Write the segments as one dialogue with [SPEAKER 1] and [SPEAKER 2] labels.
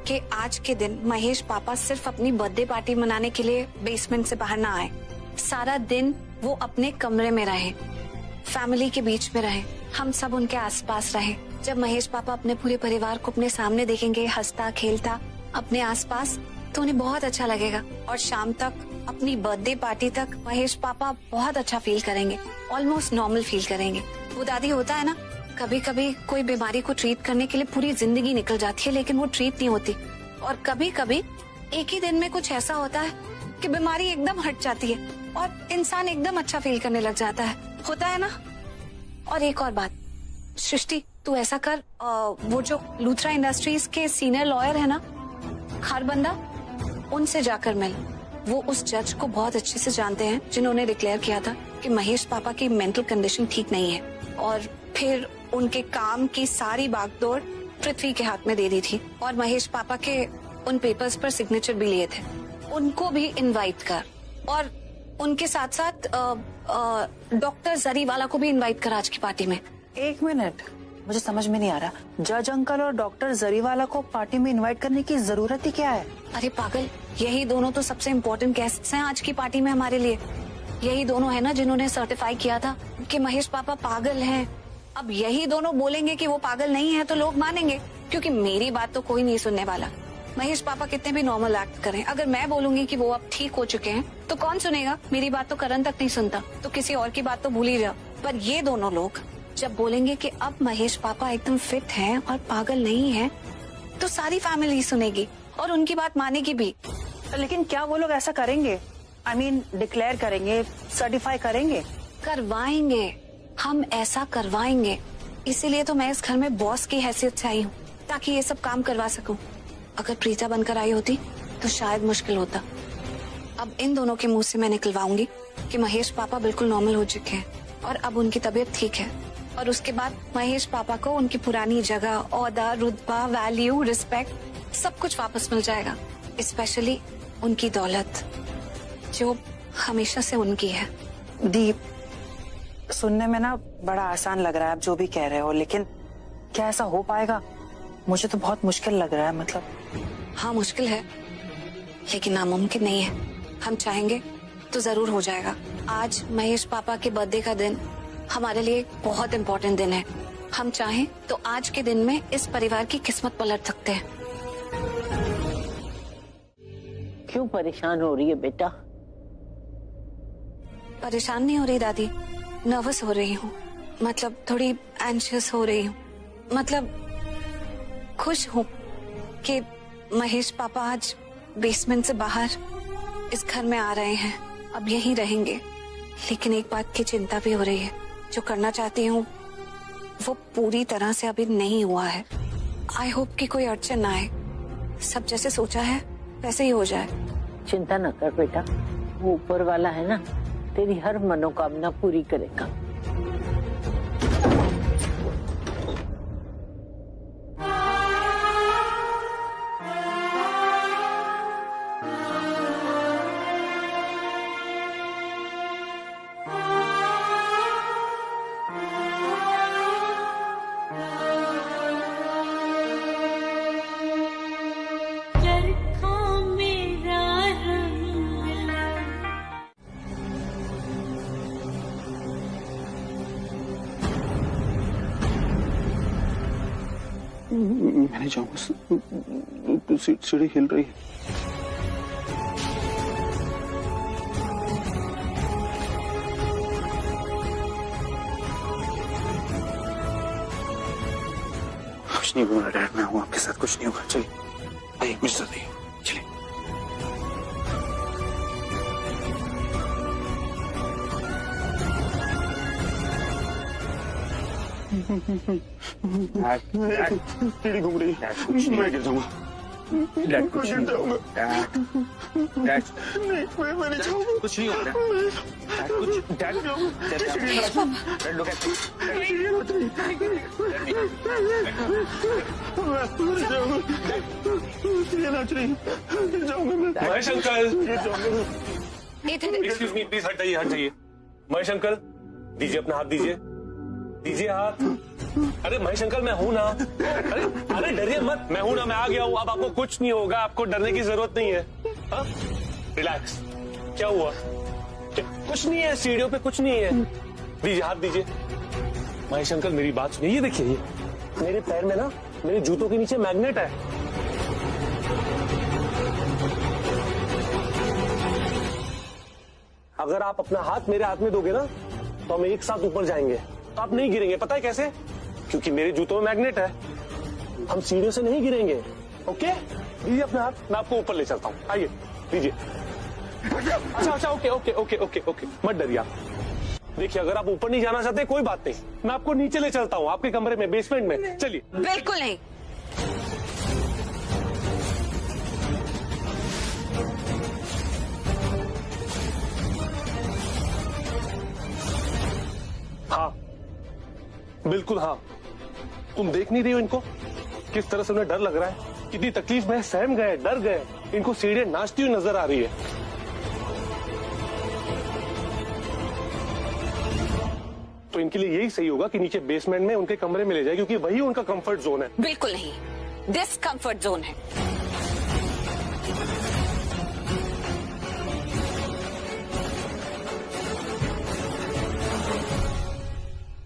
[SPEAKER 1] कि आज के दिन महेश पापा सिर्फ अपनी बर्थडे पार्टी मनाने के लिए बेसमेंट से बाहर ना आए। सारा दिन वो अपने कमरे में रहे, फैमिली के बीच में रहे, हम सब उनके आसपास रहे। जब महेश पापा अपने पूरे परिवार को अपने सामने देखेंगे हंसता खेलता अपने आसपास, तो उन्हें बहुत अच्छा लगेगा। और शाम तक अपनी बर्थडे पार्टी तक महेश पापा बहुत अच्छा फील करेंगे, ऑलमोस्ट नॉर्मल फील करेंगे। वो दादी होता है ना, कभी कभी कोई बीमारी को ट्रीट करने के लिए पूरी जिंदगी निकल जाती है लेकिन वो ट्रीट नहीं होती, और कभी कभी एक ही दिन में कुछ ऐसा होता है कि बीमारी एकदम हट जाती है और इंसान एकदम अच्छा फील करने लग जाता है, होता है ना। और एक और बात, सृष्टि तू ऐसा कर, वो जो लूथरा इंडस्ट्रीज के सीनियर लॉयर है ना खारबंदा, उनसे जाकर मिल। वो उस जज को बहुत अच्छे से जानते हैं जिन्होंने डिक्लेयर किया था कि महेश पापा की मेंटल कंडीशन ठीक नहीं है, और फिर उनके काम की सारी बागडोर पृथ्वी के हाथ में दे दी थी और महेश पापा के उन पेपर्स पर सिग्नेचर भी लिए थे। उनको भी इनवाइट कर, और उनके साथ साथ डॉक्टर जरीवाला को भी इनवाइट कर आज की पार्टी में।
[SPEAKER 2] एक मिनट, मुझे समझ में नहीं आ रहा, जज अंकल और डॉक्टर जरीवाला को पार्टी में इनवाइट करने की जरूरत ही क्या है?
[SPEAKER 1] अरे पागल, यही दोनों तो सबसे इम्पोर्टेंट गेस्ट्स हैं आज की पार्टी में हमारे लिए। यही दोनों है ना जिन्होंने सर्टिफाई किया था कि महेश पापा पागल हैं। अब यही दोनों बोलेंगे कि वो पागल नहीं है तो लोग मानेंगे, क्योंकि मेरी बात तो कोई नहीं सुनने वाला। महेश पापा कितने भी नॉर्मल एक्ट करें, अगर मैं बोलूंगी कि वो अब ठीक हो चुके हैं तो कौन सुनेगा? मेरी बात तो करण तक नहीं सुनता, तो किसी और की बात तो भूल ही जाओ। पर ये दोनों लोग जब बोलेंगे कि अब महेश पापा एकदम फिट हैं और पागल नहीं है, तो सारी फैमिली सुनेगी और उनकी बात मानेगी भी।
[SPEAKER 2] लेकिन क्या वो लोग ऐसा करेंगे? I mean, डिक्लेयर करेंगे, सर्टिफाई करेंगे?
[SPEAKER 1] करवाएंगे, हम ऐसा करवाएंगे। इसीलिए तो मैं इस घर में बॉस की हैसियत से आई हूँ, ताकि ये सब काम करवा सकूं। अगर प्रीता बनकर आई होती तो शायद मुश्किल होता। अब इन दोनों के मुंह से मैं निकलवाऊंगी कि महेश पापा बिल्कुल नॉर्मल हो चुके हैं और अब उनकी तबीयत ठीक है, और उसके बाद महेश पापा को उनकी पुरानी जगह, ओहदा, रुतबा, वैल्यू, रिस्पेक्ट सब कुछ वापस मिल जाएगा, स्पेशली उनकी दौलत जो हमेशा से उनकी है।
[SPEAKER 2] दीप, सुनने में ना बड़ा आसान लग रहा है आप जो भी कह रहे हो, लेकिन क्या ऐसा हो पाएगा? मुझे तो बहुत मुश्किल लग रहा है। मतलब
[SPEAKER 1] हाँ मुश्किल है, लेकिन नामुमकिन नहीं है। हम चाहेंगे तो जरूर हो जाएगा। आज महेश पापा के बर्थडे का दिन हमारे लिए बहुत इम्पोर्टेंट दिन है। हम चाहें तो आज के दिन में इस परिवार की किस्मत पलट सकते हैं।
[SPEAKER 3] क्यों परेशान हो रही है बेटा?
[SPEAKER 1] परेशान नहीं हो रही दादी, नर्वस हो रही हूँ, मतलब थोड़ी एंशियस हो रही हूँ। मतलब खुश हूँ कि महेश पापा आज बेसमेंट से बाहर इस घर में आ रहे हैं, अब यहीं रहेंगे। लेकिन एक बात की चिंता भी हो रही है, जो करना चाहती हूँ वो पूरी तरह से अभी नहीं हुआ है। आई होप कि कोई अड़चन ना आए, सब जैसे सोचा है वैसे ही हो जाए।
[SPEAKER 3] चिंता न कर बेटा, वो ऊपर वाला है ना, तेरी हर मनोकामना पूरी करेगा।
[SPEAKER 4] मैं नहीं जाऊंगा, सीढ़ी हिल रही है। कुछ नहीं हुआ डैड, मैं हूँ आपके साथ, कुछ नहीं होगा। चलिए आइए मेरे साथ आइए, चलिए। सीढ़ी घूम रही है, मैं गिर जाऊंगा। डैड कुछ नहीं होगा। डैड नहीं, मैं नहीं जाऊंगा, कुछ नहीं होगा। डैड कुछ, डैड लोग
[SPEAKER 5] Mahesh uncle, excuse me please, हट जाइए, हट जाइए। महेश अंकल दीजिए अपना हाथ, दीजिए, दीजिए हाथ। अरे महेश अंकल मैं हूं ना। अरे डरिए मत, मैं हूं ना, मैं आ गया हूं। अब आपको कुछ नहीं होगा, आपको डरने की जरूरत नहीं है। रिलैक्स। क्या हुआ? कुछ नहीं है, सीढ़ियों पे कुछ नहीं है। दीजिए, हाथ दीजिए। महेश अंकल मेरी बात सुनिए, ये देखिए, ये मेरे पैर में ना, मेरे जूतों के नीचे मैग्नेट है। अगर आप अपना हाथ मेरे हाथ में दोगे ना तो हम एक साथ ऊपर जाएंगे, तो आप नहीं गिरेंगे। पता है कैसे? क्योंकि मेरे जूतों में मैग्नेट है, हम सीढ़ियों से नहीं गिरेंगे। ओके, दीजिए अपना हाथ, मैं आपको ऊपर ले चलता हूँ। आइए, दीजिए। अच्छा, okay okay okay okay okay, मत डरिए आप। देखिए, अगर आप ऊपर नहीं जाना चाहते कोई बात नहीं, मैं आपको नीचे ले चलता हूँ, आपके कमरे में, बेसमेंट में। चलिए।
[SPEAKER 1] बिल्कुल नहीं।
[SPEAKER 5] हाँ, बिल्कुल हाँ। तुम देख नहीं रही हो इनको, किस तरह से उन्हें डर लग रहा है, कितनी तकलीफ में सहम गए, डर गए। इनको सीढ़ियां नाचती हुई नजर आ रही है। तो इनके लिए यही सही होगा कि नीचे बेसमेंट में उनके कमरे में ले जाए, क्योंकि वही उनका कंफर्ट जोन है।
[SPEAKER 1] बिल्कुल नहीं, डिस्कंफर्ट जोन है।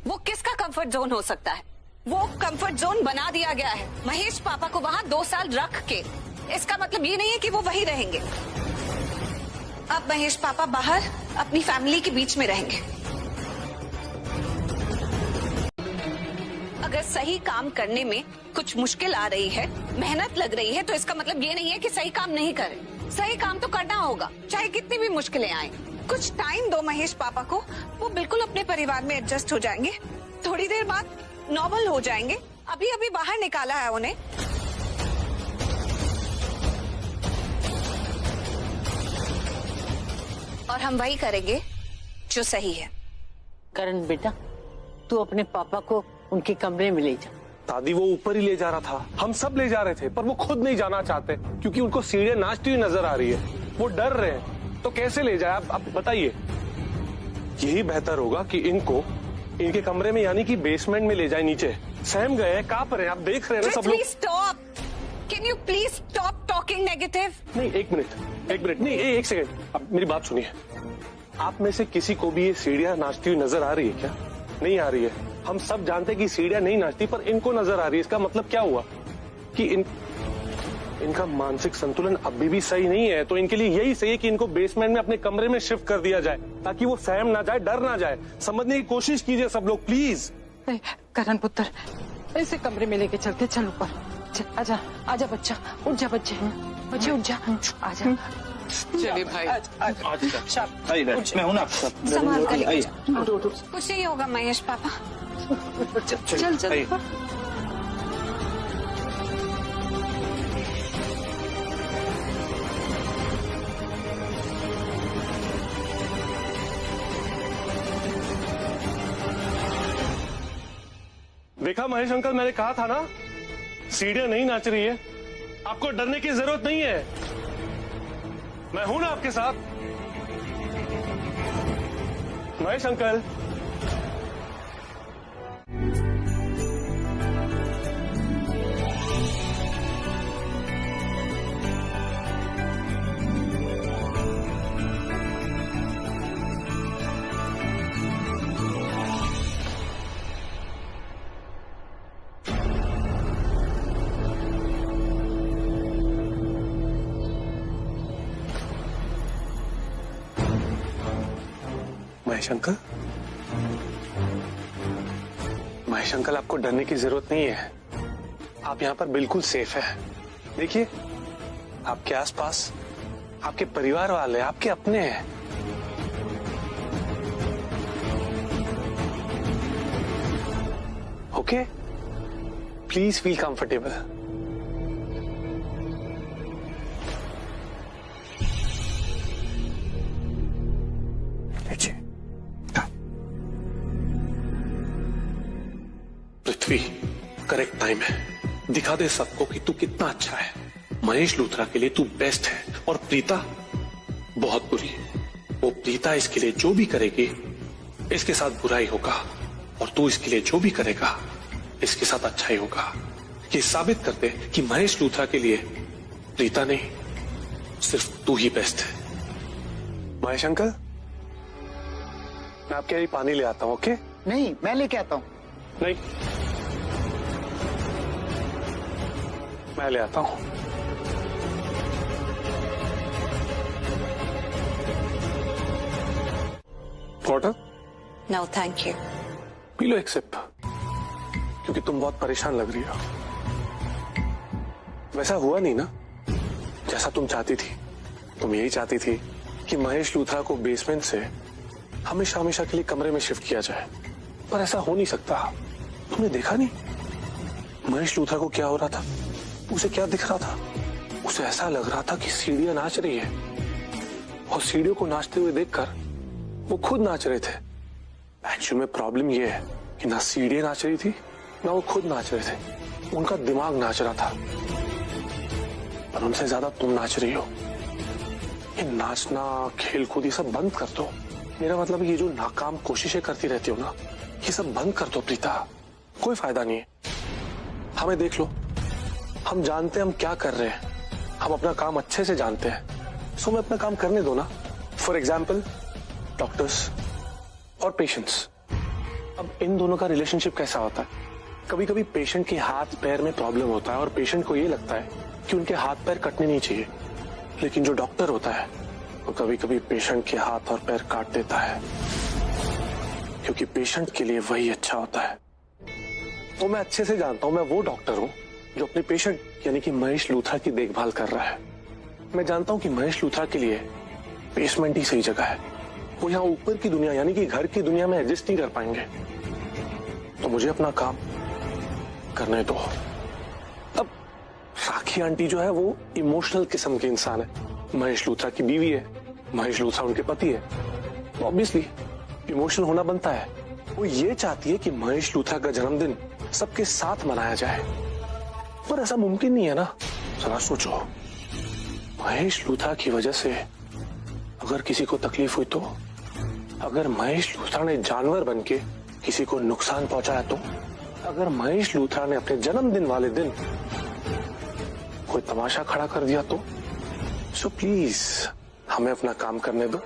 [SPEAKER 1] वो किसका कंफर्ट जोन हो सकता है? वो कंफर्ट जोन बना दिया गया है महेश पापा को वहां 2 साल रख के। इसका मतलब ये नहीं है कि वो वहीं रहेंगे। अब महेश पापा बाहर अपनी फैमिली के बीच में रहेंगे। अगर सही काम करने में कुछ मुश्किल आ रही है, मेहनत लग रही है, तो इसका मतलब ये नहीं है कि सही काम नहीं करें। सही काम तो करना होगा, चाहे कितनी भी मुश्किलें आए। कुछ टाइम दो महेश पापा को, वो बिल्कुल अपने परिवार में एडजस्ट हो जाएंगे। थोड़ी देर बाद नॉर्मल हो जाएंगे। अभी अभी बाहर निकाला है उन्हें। और हम वही करेंगे जो सही है।
[SPEAKER 3] करण बेटा, तू अपने पापा को उनके कमरे में ले जा।
[SPEAKER 5] दादी, वो ऊपर ही ले जा रहा था, हम सब ले जा रहे थे, पर वो खुद नहीं जाना चाहते क्योंकि उनको सीढ़ियां नाचती हुई नजर आ रही है। वो डर रहे हैं, तो कैसे ले जाए आप बताइए। यही बेहतर होगा कि इनको इनके कमरे में, यानी कि बेसमेंट में ले जाए। नीचे सहम गए हैं, कांप रहे हैं, आप देख रहे हैं ना सब लोग।
[SPEAKER 1] Stop, can you please stop talking negative.
[SPEAKER 5] नहीं, एक मिनट नहीं, एक सेकंड, अब मेरी बात सुनिए। आप में से किसी को भी ये सीढ़ियां नाचती हुई नजर आ रही है क्या? नहीं आ रही है। हम सब जानते हैं कि सीढ़ियां नहीं नाचती, पर इनको नजर आ रही है। इसका मतलब क्या हुआ कि इनका मानसिक संतुलन अभी भी सही नहीं है। तो इनके लिए यही सही है कि इनको बेसमेंट में अपने कमरे में शिफ्ट कर दिया जाए, ताकि वो सहम ना जाए, डर ना जाए। समझने की कोशिश कीजिए सब लोग, प्लीज।
[SPEAKER 2] करण पुत्र, ऐसे कमरे में लेके चलते, चल ऊपर। आजा आजा बच्चा, उठ जा बच्चे, बच्चे उठ जा, आजा। चलिए भाई,
[SPEAKER 4] मैं हूं ना आपके साथ।
[SPEAKER 1] संभाल कर लेके जाओ। कुछ नहीं होगा महेश पापा।
[SPEAKER 2] चल चल।
[SPEAKER 5] देखा महेश अंकल, मैंने कहा था ना, सीढ़ियां नहीं नाच रही है। आपको डरने की जरूरत नहीं है, मैं हूं ना आपके साथ। महेश अंकल, महेश अंकल, आपको डरने की जरूरत नहीं है। आप यहाँ पर बिल्कुल सेफ है। देखिए, आपके आसपास आपके परिवार वाले, आपके अपने हैं। Okay, please feel comfortable. Prithvi, correct time है। दिखा दे सबको कि तू कितना अच्छा है। महेश लूथरा के लिए तू बेस्ट है, और प्रीता बहुत बुरी। वो प्रीता इसके लिए जो भी करेगी, इसके साथ बुराई होगा, और तू इसके लिए जो भी करेगा, इसके साथ अच्छा ही होगा। ये साबित करते कि महेश लूथरा के लिए रीता नहीं, सिर्फ तू ही बेस्ट है। महेश अंकल, मैं आपके लिए पानी ले आता हूं। ओके?
[SPEAKER 6] नहीं, मैं लेके आता हूँ।
[SPEAKER 5] नहीं, मैं ले आता हूं। वाटर?
[SPEAKER 1] No thank you.
[SPEAKER 5] पी लो एक सिप, क्योंकि तुम बहुत परेशान लग रही हो। वैसा हुआ नहीं ना जैसा तुम चाहती थी। तुम यही चाहती थी कि महेश लूथरा को बेसमेंट से हमेशा हमेशा के लिए कमरे में शिफ्ट किया जाए, पर ऐसा हो नहीं सकता। तुमने देखा नहीं महेश लूथरा को क्या हो रहा था, उसे क्या दिख रहा था? उसे ऐसा लग रहा था कि सीढ़ियां नाच रही है, और सीढ़ियों को नाचते हुए देखकर वो खुद नाच रहे थे। एक्चुअल में प्रॉब्लम ये है कि ना सीढ़ियां नाच रही थी, ना वो खुद नाच रहे थे। उनका दिमाग नाच रहा था, पर उनसे ज्यादा तुम नाच रही हो। ये नाचना, खेल कूद, ये सब बंद कर दो। मेरा मतलब ये जो नाकाम कोशिशें करती रहती हो ना, ये सब बंद कर दो प्रीता। कोई फायदा नहीं है। हमें देख लो, हम जानते हैं हम क्या कर रहे हैं, हम अपना काम अच्छे से जानते हैं, सो हमें अपना काम करने दो ना। फॉर एग्जाम्पल, डॉक्टर्स और पेशेंट्स। अब इन दोनों का रिलेशनशिप कैसा होता है? कभी कभी पेशेंट के हाथ पैर में प्रॉब्लम होता है और पेशेंट को ये लगता है कि उनके हाथ पैर कटने नहीं चाहिए, लेकिन जो डॉक्टर होता है वो कभी कभी पेशेंट के हाथ और पैर काट देता है, क्योंकि पेशेंट के लिए वही अच्छा होता है। तो मैं अच्छे से जानता हूं, मैं वो डॉक्टर हूं जो अपने पेशेंट यानी कि महेश लूथरा की देखभाल कर रहा है। मैं जानता हूं कि महेश लूथरा के लिए बेसमेंट ही सही जगह है। वो यहाँ ऊपर की दुनिया यानी कि घर की दुनिया में एडजस्ट नहीं कर पाएंगे, तो मुझे अपना काम करने दो। अब राखी आंटी जो है वो इमोशनल किस्म के इंसान है। महेश लूथरा की बीवी है, महेश लूथरा उनके पति है, तो ऑब्वियसली इमोशनल होना बनता है। वो ये चाहती है कि महेश लूथरा का जन्मदिन सबके साथ मनाया जाए, पर ऐसा मुमकिन नहीं है ना। जरा सोचो, महेश लूथरा की वजह से अगर किसी को तकलीफ हुई तो, अगर महेश लूथरा ने जानवर बनके किसी को नुकसान पहुंचाया तो, अगर महेश लूथरा ने अपने जन्मदिन वाले दिन कोई तमाशा खड़ा कर दिया तो। सो प्लीज हमें अपना काम करने दो।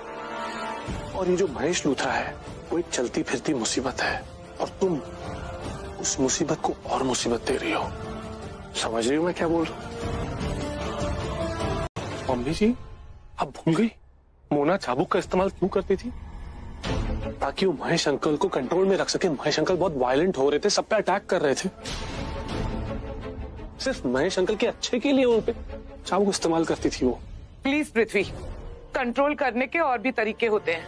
[SPEAKER 5] और ये जो महेश लूथरा है वो एक चलती फिरती मुसीबत है, और तुम उस मुसीबत को और मुसीबत दे रही हो। समझ रही हो मैं क्या बोल रहा हूं? मम्मी जी, अब भूल गई मोना चाबुक का इस्तेमाल क्यों करती थी? ताकि वो महेश अंकल को कंट्रोल में रख सके। महेश अंकल बहुत वायलेंट हो रहे थे, सब पे अटैक कर रहे थे। सिर्फ महेश अंकल के अच्छे के लिए उन पे चाबुक इस्तेमाल करती थी वो।
[SPEAKER 2] प्लीज पृथ्वी, कंट्रोल करने के और भी तरीके होते हैं।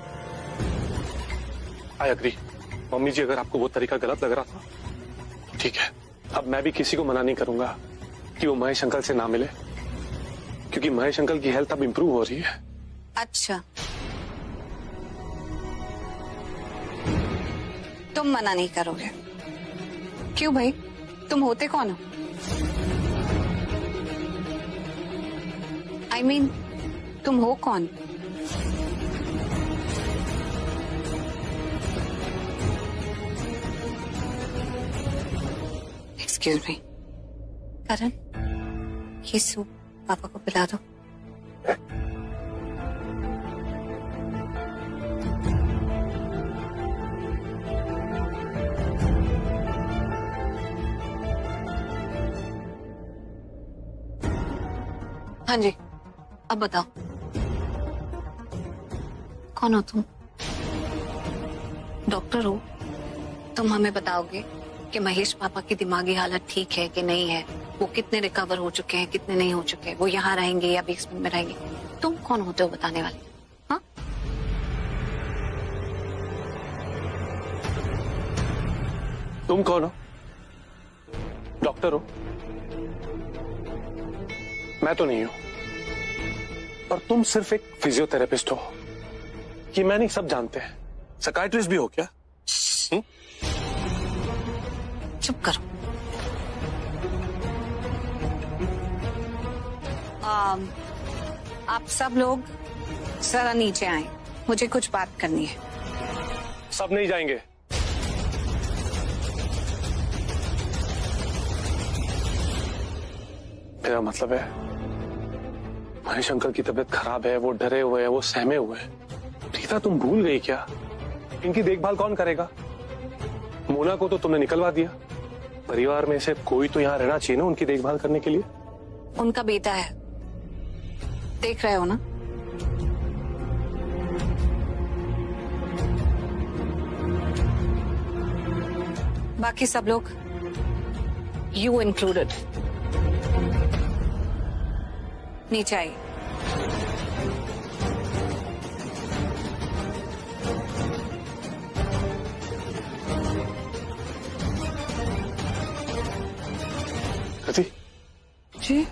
[SPEAKER 5] I agree. मम्मी जी, अगर आपको वो तरीका गलत लग रहा था तो ठीक है। अब मैं भी किसी को मना नहीं करूंगा कि वो महेश अंकल से ना मिले, क्योंकि महेश अंकल की हेल्थ अब इंप्रूव हो रही है।
[SPEAKER 1] अच्छा, तुम मना नहीं करोगे? क्यों भाई, तुम होते कौन हो? I mean, तुम हो कौन? एक्सक्यूज मी करण, ये सूप पापा को पिला दो। हाँ जी, अब बताओ कौन हो तुम? डॉक्टर हो? तुम हमें बताओगे कि महेश पापा की दिमागी हालत ठीक है कि नहीं है, वो कितने रिकवर हो चुके हैं, कितने नहीं हो चुके, वो यहाँ रहेंगे या बेसमेंट में रहेंगे? तुम कौन होते हो बताने वाले? हाँ,
[SPEAKER 5] तुम कौन हो? डॉक्टर हो? मैं तो नहीं हूं, और तुम सिर्फ एक फिजियोथेरेपिस्ट हो। ये मैं नहीं, सब जानते हैं। साइकियाट्रिस्ट भी हो क्या?
[SPEAKER 1] चुप करो। आप सब लोग जरा नीचे आए, मुझे कुछ बात करनी है।
[SPEAKER 5] सब नहीं जाएंगे। मेरा मतलब है महेश अंकल की तबीयत खराब है, वो डरे हुए हैं, वो सहमे हुए हैं। रीता तुम भूल गई क्या? इनकी देखभाल कौन करेगा? मोना को तो तुमने निकलवा दिया, परिवार में से कोई तो यहाँ रहना चाहिए ना उनकी देखभाल करने के लिए।
[SPEAKER 1] उनका बेटा है, देख रहे हो ना। बाकी सब लोग, यू इंक्लूडेड, नीचे आइए।
[SPEAKER 5] कृति
[SPEAKER 2] जी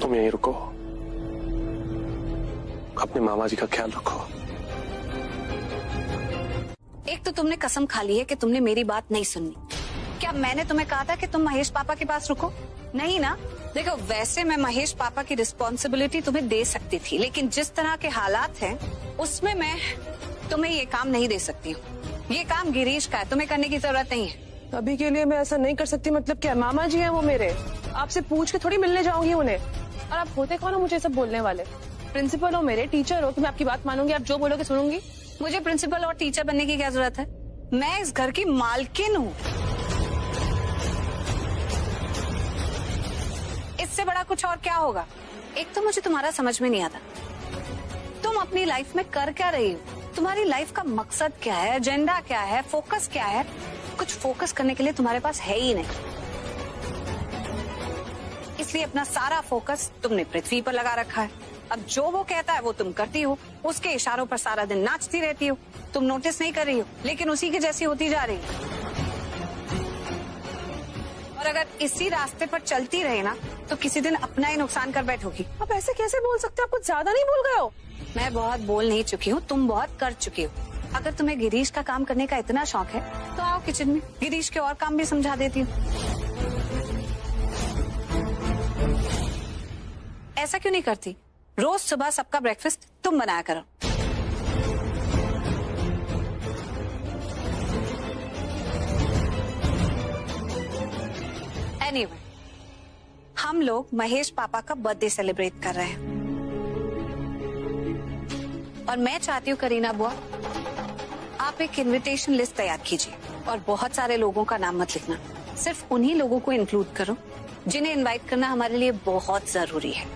[SPEAKER 5] तुम यहीं रुको, अपने मामा जी का ख्याल रखो।
[SPEAKER 1] एक तो तुमने कसम खा ली है कि तुमने मेरी बात नहीं सुननी। क्या मैंने तुम्हें कहा था कि तुम महेश पापा के पास रुको? नहीं ना। देखो, वैसे मैं महेश पापा की रिस्पॉन्सिबिलिटी तुम्हें दे सकती थी, लेकिन जिस तरह के हालात हैं उसमें मैं तुम्हें ये काम नहीं दे सकती हूँ। ये काम गिरीश का है, तुम्हें करने की जरूरत नहीं है।
[SPEAKER 2] अभी के लिए मैं ऐसा नहीं कर सकती। मतलब क्या, मामा जी हैं वो मेरे, आपसे पूछ के थोड़ी मिलने जाऊंगी उन्हें। और आप होते कौन हो मुझे सब बोलने वाले? प्रिंसिपल हो मेरे, टीचर हो कि मैं आपकी बात मानूंगी, आप जो बोलोगे सुनूंगी?
[SPEAKER 1] मुझे प्रिंसिपल और टीचर बनने की क्या जरूरत है? मैं इस घर की मालकिन हूँ। इससे बड़ा कुछ और क्या होगा? एक तो मुझे तुम्हारा समझ में नहीं आता, तुम अपनी लाइफ में कर क्या रही हो? तुम्हारी लाइफ का मकसद क्या है, एजेंडा क्या है, फोकस क्या है? कुछ फोकस करने के लिए तुम्हारे पास है ही नहीं, इसलिए अपना सारा फोकस तुमने पृथ्वी पर लगा रखा है। अब जो वो कहता है वो तुम करती हो, उसके इशारों पर सारा दिन नाचती रहती हो। तुम नोटिस नहीं कर रही हो, लेकिन उसी की जैसी होती जा रही हो। और अगर इसी रास्ते पर चलती रहे ना तो किसी दिन अपना ही नुकसान कर बैठोगी।
[SPEAKER 2] आप ऐसे कैसे बोल सकते हो? आप कुछ ज्यादा नहीं बोल गए हो?
[SPEAKER 1] मैं बहुत बोल नहीं चुकी हूँ, तुम बहुत कर चुकी हो। अगर तुम्हें गिरीश का काम करने का इतना शौक है तो आओ किचन में, गिरीश के और काम भी समझा देती हूँ। ऐसा क्यों नहीं करती? रोज सुबह सबका ब्रेकफास्ट तुम बनाया करो। एनीवे, हम लोग महेश पापा का बर्थडे सेलिब्रेट कर रहे हैं और मैं चाहती हूँ करीना बुआ, आप एक इनविटेशन लिस्ट तैयार कीजिए और बहुत सारे लोगों का नाम मत लिखना, सिर्फ उन्हीं लोगों को इंक्लूड करो जिन्हें इनवाइट करना हमारे लिए बहुत जरूरी है।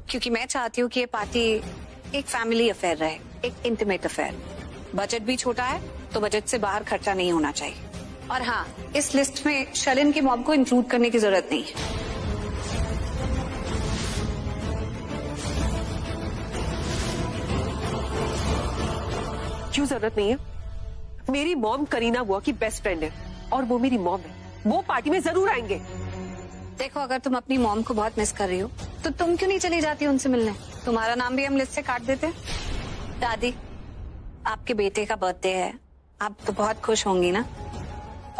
[SPEAKER 1] क्योंकि मैं चाहती हूँ कि ये पार्टी एक फैमिली अफेयर रहे, एक इंटीमेट अफेयर। बजट भी छोटा है तो बजट से बाहर खर्चा नहीं होना चाहिए। और हाँ, इस लिस्ट में शलिन की मॉम को इंक्लूड करने की जरूरत नहीं है।
[SPEAKER 6] क्यों जरूरत नहीं है? मेरी मॉम करीना बुआ की बेस्ट फ्रेंड है और वो मेरी मॉम है, वो पार्टी में जरूर आएंगे।
[SPEAKER 1] देखो, अगर तुम अपनी मॉम को बहुत मिस कर रही हो तो तुम क्यों नहीं चली जाती उनसे मिलने? तुम्हारा नाम भी हम लिस्ट से काट देते। दादी, आपके बेटे का बर्थडे है, आप तो बहुत खुश होंगी ना,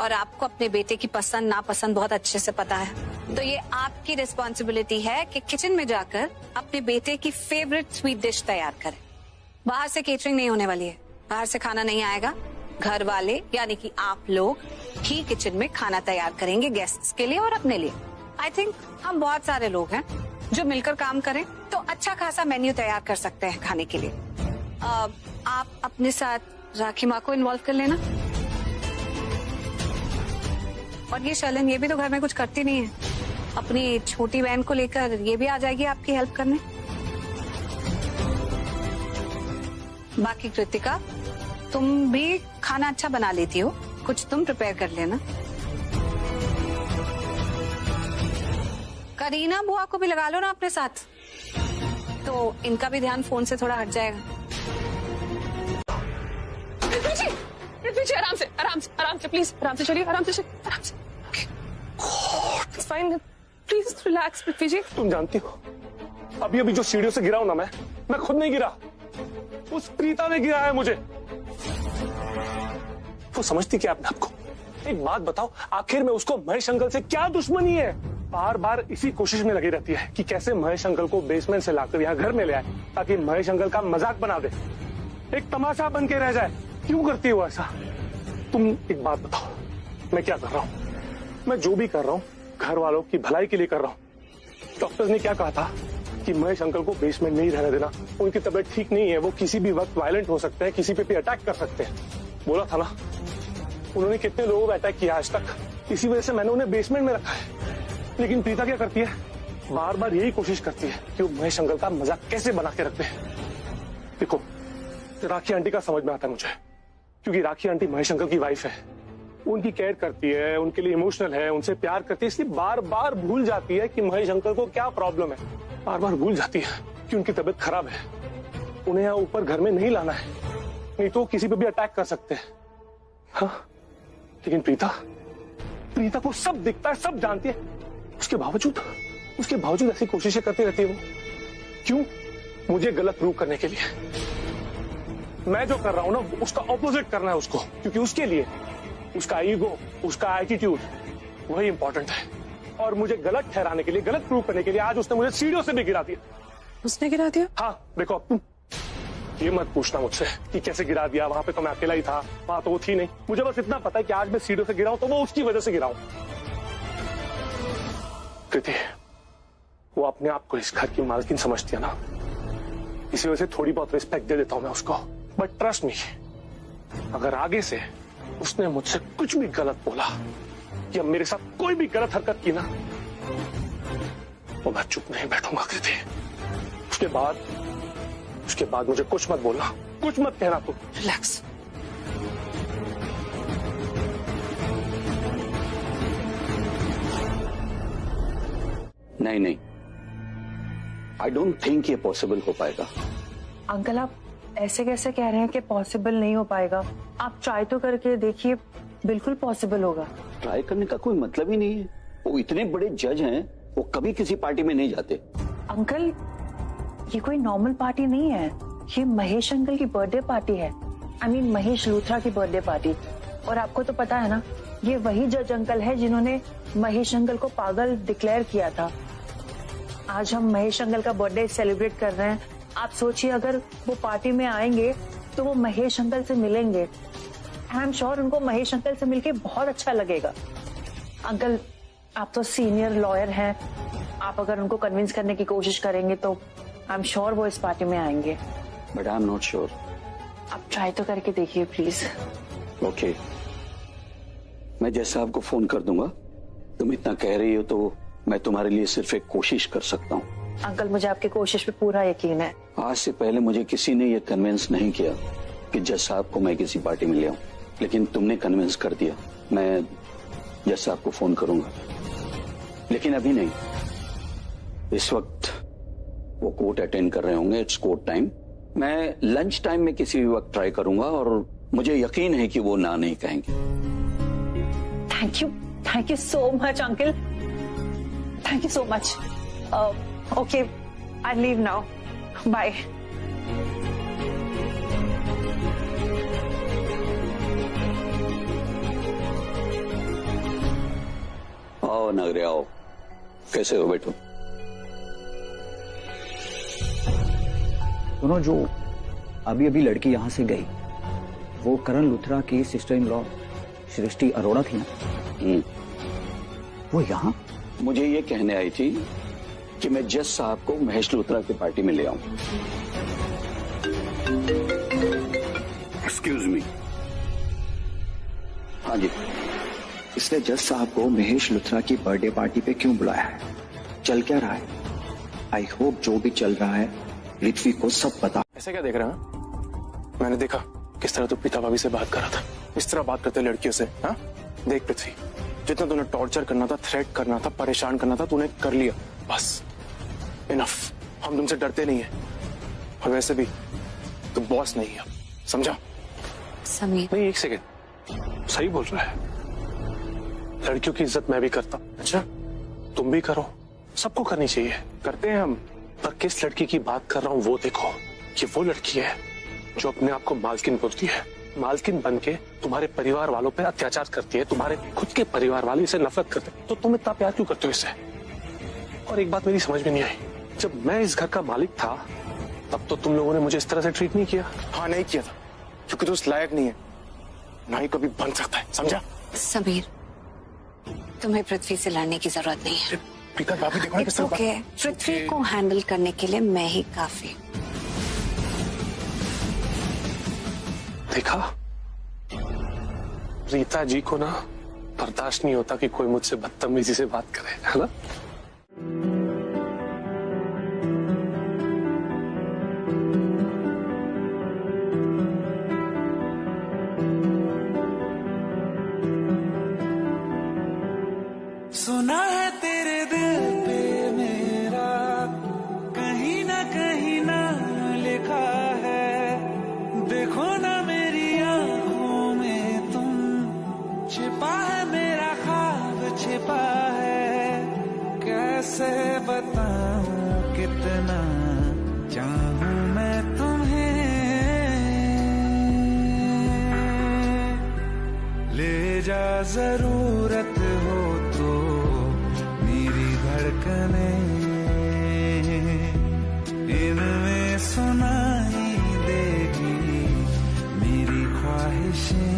[SPEAKER 1] और आपको अपने बेटे की पसंद नापसंद बहुत अच्छे से पता है। तो ये आपकी रिस्पॉन्सिबिलिटी है कि किचन में जाकर अपने बेटे की फेवरेट स्वीट डिश तैयार करें। बाहर से केटरिंग नहीं होने वाली है, बाहर से खाना नहीं आएगा। घर वाले यानी कि आप लोग ही किचन में खाना तैयार करेंगे गेस्ट्स के लिए और अपने लिए। आई थिंक हम बहुत सारे लोग हैं जो मिलकर काम करें तो अच्छा खासा मेन्यू तैयार कर सकते हैं खाने के लिए। आप अपने साथ राखी माँ को इन्वॉल्व कर लेना। और ये शलन, ये भी तो घर में कुछ करती नहीं है, अपनी छोटी बहन को लेकर ये भी आ जाएगी आपकी हेल्प करने। बाकी कृतिका, तुम भी खाना अच्छा बना लेती हो, कुछ तुम प्रिपेयर कर लेना। करीना बुआ को भी लगा लो ना अपने साथ, तो इनका भी ध्यान फोन से थोड़ा हट जाएगा।
[SPEAKER 2] पीछे आराम से, आराम से, आराम से, प्लीज आराम से चलिए, आराम से चलिए, आराम से। It's fine, प्लीज रिलैक्स पृथ्वी जी।
[SPEAKER 5] तुम जानती हो, अभी अभी जो सीढ़ियों से गिरा हूं ना मैं खुद नहीं गिरा, उस प्रीता ने गिरा है मुझे। वो समझती क्या अपने आपको? एक बात बताओ, आखिर में उसको महेश अंकल से क्या दुश्मनी है? बार बार इसी कोशिश में लगी रहती है कि कैसे महेश अंकल को बेसमेंट से लाकर यहाँ घर में ले आए ताकि महेश अंकल का मजाक बना दे, एक तमाशा बन के रह जाए। क्यों करती हो ऐसा? तुम एक बात बताओ, मैं क्या कर रहा हूँ? मैं जो भी कर रहा हूँ घर वालों की भलाई के लिए कर रहा हूँ। डॉक्टर्स ने क्या कहा था कि महेश अंकल को बेसमेंट नहीं रहने देना, उनकी तबीयत ठीक नहीं है, वो किसी भी वक्त वायलेंट हो सकते हैं, किसी पे भी अटैक कर सकते हैं। बोला था ना, उन्होंने कितने लोगों को अटैक किया आज तक, इसी वजह से मैंने उन्हें बेसमेंट में रखा है। लेकिन प्रीता क्या करती है, बार बार यही कोशिश करती है कि वो महेश अंकल का मजाक कैसे बना के रखते हैं। देखो, राखी आंटी का समझ में आता है मुझे, क्योंकि राखी आंटी महेश अंकल की वाइफ है, उनकी केयर करती है, उनके लिए इमोशनल है, उनसे प्यार करती है, इसलिए बार बार भूल जाती है कि महेश अंकल को क्या प्रॉब्लम है। बार बार भूल जाती है कि उनकी तबीयत खराब है, उन्हें यहाँ ऊपर घर में नहीं लाना है, नहीं तो किसी पे भी अटैक कर सकते हैं। हाँ, लेकिन प्रीता को सब दिखता है, सब जानती है, उसके बावजूद ऐसी कोशिशें करती रहती है वो। क्यों? मुझे गलत प्रूव करने के लिए। मैं जो कर रहा हूं ना, उसका ऑपोजिट करना है उसको, क्योंकि उसके लिए उसका ईगो, उसका एटीट्यूड वही इंपॉर्टेंट है। और मुझे गलत ठहराने के लिए, गलत प्रूव करने के लिए आज उसने मुझे सीढ़ियों से भी गिरा दिया।
[SPEAKER 2] उसने गिरा दिया?
[SPEAKER 5] हाँ, देखो अब तुम ये मत पूछना मुझसे कि कैसे गिरा दिया, वहां पे तो मैं अकेला ही था, वहां तो वो थी नहीं। मुझे बस इतना पता है कि आज मैं सीढ़ियों से गिरा हूं तो वो उसकी वजह से गिरा हूं। कृति, वो अपने आप को इस घर की मालकिन समझती है ना, इसी वजह से थोड़ी बहुत रिस्पेक्ट दे देता हूं मैं उसको। बट ट्रस्ट मी, अगर आगे से उसने मुझसे कुछ भी गलत बोला या मेरे साथ कोई भी गलत हरकत की ना, तो मैं चुप नहीं बैठूंगा कृति। उसके बाद मुझे कुछ मत बोलना, कुछ मत कहना तू।
[SPEAKER 2] रिलैक्स।
[SPEAKER 7] नहीं, आई डोंट थिंक ये पॉसिबल हो पाएगा।
[SPEAKER 8] अंकल, आप ऐसे कैसे कह रहे हैं कि पॉसिबल नहीं हो पाएगा? आप ट्राई तो करके देखिए, बिल्कुल पॉसिबल होगा।
[SPEAKER 7] ट्राई करने का कोई मतलब ही नहीं है। वो इतने बड़े जज हैं, वो कभी किसी पार्टी में नहीं जाते।
[SPEAKER 8] अंकल, ये कोई नॉर्मल पार्टी नहीं है, ये महेश अंकल की बर्थडे पार्टी है। आई मीन महेश लूथरा की बर्थडे पार्टी। और आपको तो पता है ना, ये वही जज अंकल है जिन्होंने महेश अंकल को पागल डिक्लेयर किया था। आज हम महेश अंकल का बर्थडे सेलिब्रेट कर रहे हैं। आप सोचिए, अगर वो पार्टी में आएंगे तो वो महेश अंकल से मिलेंगे। आई एम श्योर उनको महेश अंकल से मिलके बहुत अच्छा लगेगा। अंकल, आप तो सीनियर लॉयर हैं, आप अगर उनको कन्विंस करने की कोशिश करेंगे तो आई एम श्योर वो इस पार्टी में आएंगे।
[SPEAKER 7] But I am not sure.
[SPEAKER 8] आप ट्राई तो करके देखिए प्लीज।
[SPEAKER 7] ओके, मैं जज साहब को फोन कर दूंगा। तुम इतना कह रही हो तो मैं तुम्हारे लिए सिर्फ एक कोशिश कर सकता हूँ।
[SPEAKER 8] अंकल, मुझे आपकी कोशिश पे पूरा यकीन है।
[SPEAKER 7] आज से पहले मुझे किसी ने ये कन्विंस नहीं किया कि जज साहब को मैं किसी पार्टी में ले आऊं, लेकिन तुमने कन्विंस कर दिया। मैं जज साहब को फोन करूंगा, लेकिन अभी नहीं। इस वक्त वो कोर्ट अटेंड कर रहे होंगे, इट्स कोर्ट टाइम। मैं लंच टाइम में किसी भी वक्त ट्राई करूंगा और मुझे यकीन है कि वो ना नहीं कहेंगे।
[SPEAKER 8] Thank you so much uncle, thank you so much. Okay, I leave now, bye.
[SPEAKER 7] आओ नगरे आओ, कैसे हो? बैठो।
[SPEAKER 9] सुनो, जो अभी अभी लड़की यहाँ से गई, वो करण लूथरा की सिस्टर इन लॉ सृष्टि अरोड़ा थी ना? वो यहाँ
[SPEAKER 7] मुझे ये कहने आई थी कि मैं जज साहब को महेश लूथरा की पार्टी में ले आऊं। Excuse me. हाँ जी।
[SPEAKER 9] इसने जज साहब को महेश लूथरा की बर्थडे पार्टी पे क्यों बुलाया है? चल क्या रहा है? आई होप जो भी चल रहा है पृथ्वी को सब पता।
[SPEAKER 5] ऐसा क्या देख रहा है? मैंने देखा किस तरह तू प्रीता भाभी से बात कर रहा था, इस तरह बात करते लड़कियों से। हाँ, देख पृथ्वी, जितना तूने टॉर्चर करना था, थ्रेट करना था, परेशान करना था, तूने कर लिया। बस इनफ। हम तुमसे डरते नहीं है, और वैसे भी तू बॉस नहीं है, समझा?
[SPEAKER 1] समीर,
[SPEAKER 5] नहीं, एक सेकेंड, सही बोल रहा है। लड़कियों की इज्जत मैं भी करता। अच्छा, तुम भी करो, सबको करनी चाहिए, करते हैं हम। पर किस लड़की की बात कर रहा हूं वो देखो। ये वो लड़की है जो अपने आप को मालकिन बोलती है, मालकिन बनके तुम्हारे परिवार वालों पे अत्याचार करती है, तुम्हारे खुद के परिवार वाले इसे नफरत करते हैं, तो तुम इतना प्यार क्यों करते हो इससे? और एक बात मेरी समझ में नहीं आई, जब मैं इस घर का मालिक था तब तो तुम लोगों ने मुझे इस तरह से ट्रीट नहीं किया। हाँ, नहीं किया था, क्योंकि तू उस लायक नहीं है, ना ही कभी बन सकता है, समझा?
[SPEAKER 1] समीर, तुम्हें पृथ्वी से लड़ने की जरूरत नहीं है।
[SPEAKER 4] प्रीता भाभी देखो ना
[SPEAKER 1] इट्स ओके, पृथ्वी को हैंडल करने के लिए मैं ही काफी।
[SPEAKER 5] देखा, रीता जी को ना बर्दाश्त नहीं होता कि कोई मुझसे बदतमीजी से बात करे, है ना?
[SPEAKER 10] सुना है तेरे दिल पे मेरा कहीं ना लिखा है, देखो ना मेरी आंखों में तुम, छिपा है मेरा ख्वाब छिपा है, कैसे बताऊं कितना चाहूं मैं तुम्हें, ले जा जरूरत हो तो मेरी धड़कनें, इनमें सुनाई देगी मेरी ख्वाहिशें।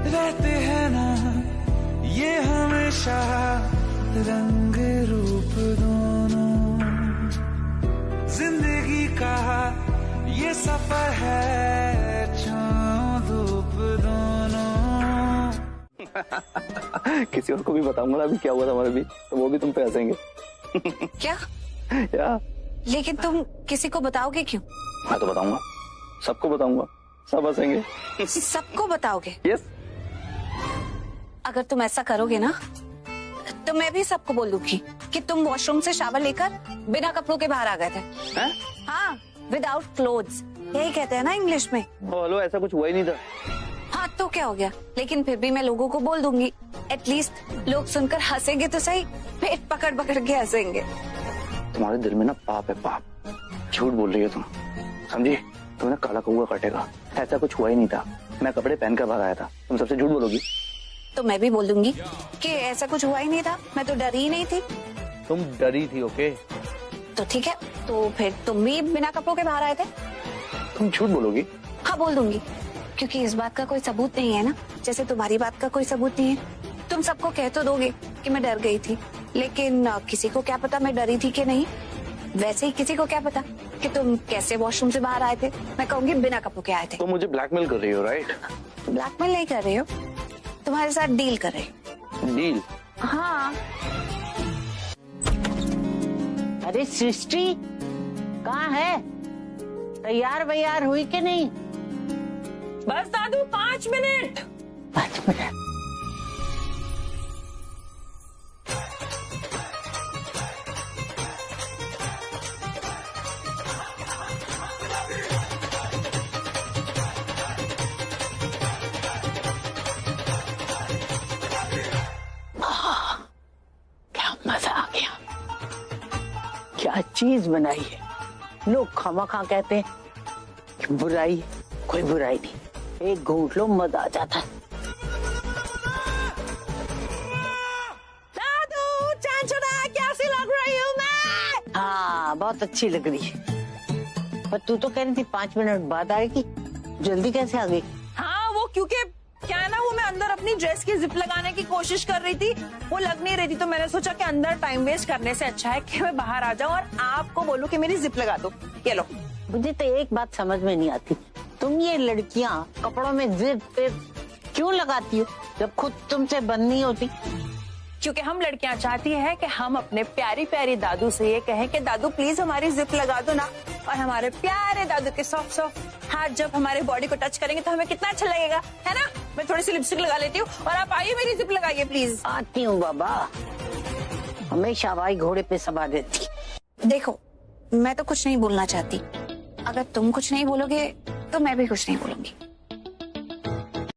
[SPEAKER 10] रहते हैं ना ये हमेशा रंग रूप दोनों, जिंदगी का ये सफर है छाँव धूप दोनों।
[SPEAKER 7] किसी और को भी बताऊंगा ना अभी क्या हुआ था हमारे बीच, तो वो भी तुम पे हंसेंगे।
[SPEAKER 1] क्या?
[SPEAKER 7] या
[SPEAKER 1] लेकिन तुम किसी को बताओगे क्यों?
[SPEAKER 7] मैं तो बताऊंगा, सबको बताऊंगा, सब हंसेंगे।
[SPEAKER 1] सबको बताओगे?
[SPEAKER 7] यस।
[SPEAKER 1] अगर तुम ऐसा करोगे ना तो मैं भी सबको बोल दूंगी कि तुम वॉशरूम से शावर लेकर बिना कपड़ों के बाहर आ गए थे। हाँ, विदाउट क्लोथ्स, यही कहते हैं ना इंग्लिश में।
[SPEAKER 7] हेलो, ऐसा कुछ हुआ ही नहीं था।
[SPEAKER 1] हाँ तो क्या हो गया, लेकिन फिर भी मैं लोगों को बोल दूंगी, एटलीस्ट लोग सुनकर हंसेंगे तो सही, पेट पकड़ पकड़ के हंसेंगे।
[SPEAKER 7] तुम्हारे दिल में ना पाप है, पाप। झूठ बोल रही है तुम, समझी? तुम्हें काला कौवा काटेगा। ऐसा कुछ हुआ ही नहीं था, मैं कपड़े पहनकर बाहर आया था। तुम सबसे झूठ बोलोगी
[SPEAKER 1] तो मैं भी बोल दूंगी कि ऐसा कुछ हुआ ही नहीं था, मैं तो डरी ही नहीं थी।
[SPEAKER 7] तुम डरी थी, ओके?
[SPEAKER 1] तो ठीक है, तो फिर तुम भी बिना कपड़ों के बाहर आए थे।
[SPEAKER 7] तुम झूठ बोलोगी?
[SPEAKER 1] हाँ बोल दूंगी, क्योंकि इस बात का कोई सबूत नहीं है ना, जैसे तुम्हारी बात का कोई सबूत नहीं है। तुम सबको कह तो दोगे कि मैं डर गई थी, लेकिन किसी को क्या पता मैं डरी थी कि नहीं। वैसे ही किसी को क्या पता कि तुम कैसे वॉशरूम से बाहर आए थे। मैं कहूंगी बिना कपड़ों के आए थे।
[SPEAKER 7] तुम मुझे ब्लैकमेल कर रही हो, राइट?
[SPEAKER 1] ब्लैकमेल नहीं कर रही हो, तुम्हारे साथ डील कर रही हूँ।
[SPEAKER 7] डील?
[SPEAKER 1] हाँ।
[SPEAKER 3] अरे सृष्टि कहाँ है? तैयार वैयार हुई कि नहीं?
[SPEAKER 2] बस दादू 5 मिनट।
[SPEAKER 3] 5 मिनट? क्या चीज बनाई है। लोग खामखा कहते हैं कि बुराई है, कोई बुराई नहीं। एक घूंट लो मजा आ जाता है।
[SPEAKER 2] दादू चांचना कैसी लग रही हूँ मैं?
[SPEAKER 3] हाँ बहुत अच्छी लग रही है, पर तू तो कह रही थी 5 मिनट बाद आएगी, जल्दी कैसे आ गई?
[SPEAKER 2] हाँ वो क्योंकि क्या है ना, वो मैं अंदर अपनी ड्रेस की जिप लगाने की कोशिश कर रही थी, वो लग नहीं रही थी, तो मैंने सोचा कि अंदर टाइम वेस्ट करने से अच्छा है कि मैं बाहर आ जाऊं और आपको बोलूं कि मेरी जिप लगा दो। ये लो।
[SPEAKER 3] मुझे तो एक बात समझ में नहीं आती, तुम ये लड़कियां कपड़ों में जिप क्यों लगाती हो जब खुद तुमसे बंद नहीं होती?
[SPEAKER 2] क्योंकि हम लड़कियां चाहती हैं कि हम अपने प्यारी प्यारी दादू से ये कहें कि दादू प्लीज हमारी जिप लगा दो ना, और हमारे प्यारे दादू के सॉफ्ट सॉफ्ट हाथ जब हमारे बॉडी को टच करेंगे तो हमें कितना अच्छा लगेगा, है ना? मैं थोड़ी सी लिपस्टिक लगा लेती हूँ और आप आइए मेरी जिप लगाइए प्लीज।
[SPEAKER 3] आती हूँ बाबा, हमेशा भाई घोड़े पे सवार रहती।
[SPEAKER 1] देखो मैं तो कुछ नहीं बोलना चाहती, अगर तुम कुछ नहीं बोलोगे तो मैं भी कुछ नहीं बोलूंगी।